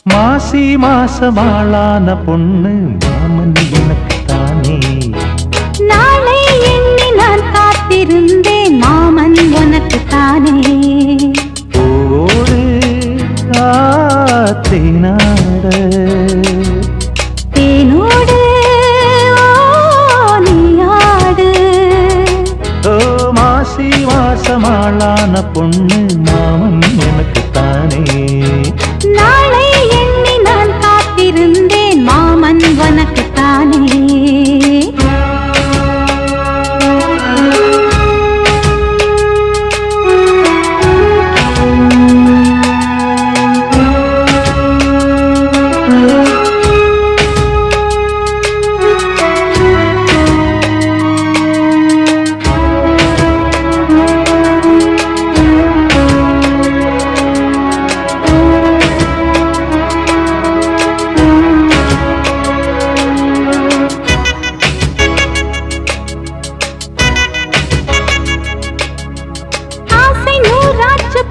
மாசி மாசமாளான பொண்ணு மாமன் எனக்குத்தானே. நாளை எண்ணி நான் காத்திருந்தேன் மாமன் உனக்குத்தானே. ஓடு தேனாட தேனோடு நீயாடு. ஓ மாசி மாசமாளான பொண்ணு மாமன் எனக்குத்தானே. நாளை எண்ணி நான் காத்திருந்தேன் மாமன் உனக்குத்தானே.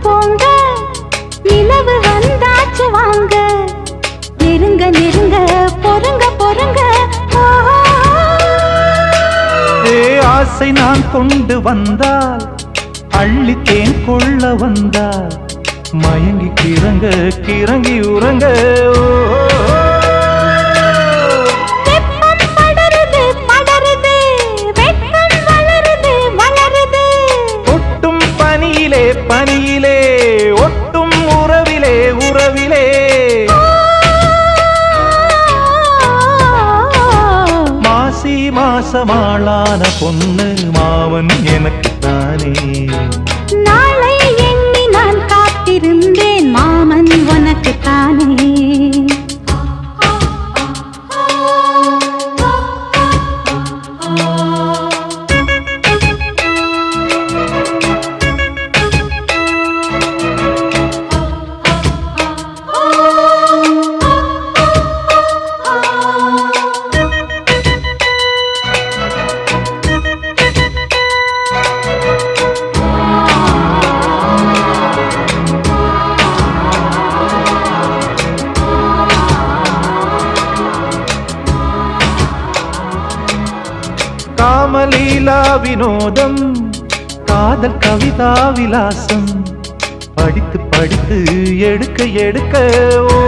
போங்க நிலவு வந்தாச்சு வாங்க. நெருங்க நெருங்க பொறுங்க பொறுங்க. ஆசை நான் கொண்டு வந்தால் அள்ளித்தேன் கொள்ள வந்தால் மயங்கி கிறங்க கிறங்கி உறங்க. படருது படருது வெட்கம் வளருது வளருது. ஒட்டும் பனியிலே பனியிலே ஒட்டும் உறவிலே உறவிலே. மாசி மாசமாளான பொண்ணு மாவன் எனக்குத்தானே. நாளை எண்ணி நான் காத்திருந்தேன் மாமன் உனக்குத்தானே. காமலீலா வினோதம் காதல் கவிதா விலாசம் படித்து படித்து எடுக்க எடுக்க. ஓ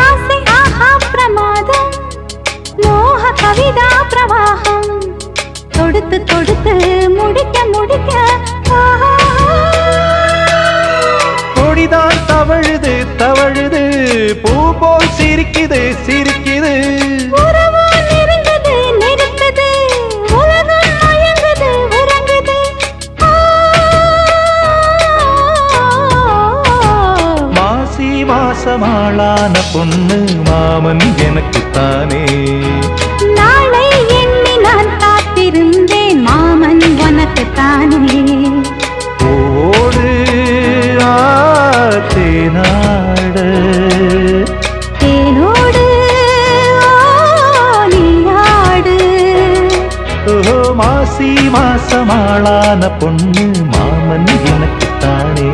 ஆசை ஆஹா பிரமாதம் மோக கவிதா பிரவாகம் தொடுத்து தொடுத்து முடிக்க முடிக்க. கொடிதான் தவழுது தவழுது பூ போல் சிரிக்குது சிரிக்குது. மாசமாளான பொண்ணு மாமன் எனக்குத்தானே. நாளை எண்ணி நான் காத்திருந்தேன் மாமன் உனக்குத்தானே. ஓடு தேனாட தேனோடு நீயாடு. ஓ மாசி மாசமாளான பொண்ணு மாமன் எனக்குத்தானே.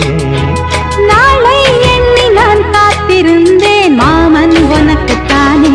நாளை எண்ணி நான் காத்திருந்தேன் மாமன் உனக்குத்தானே.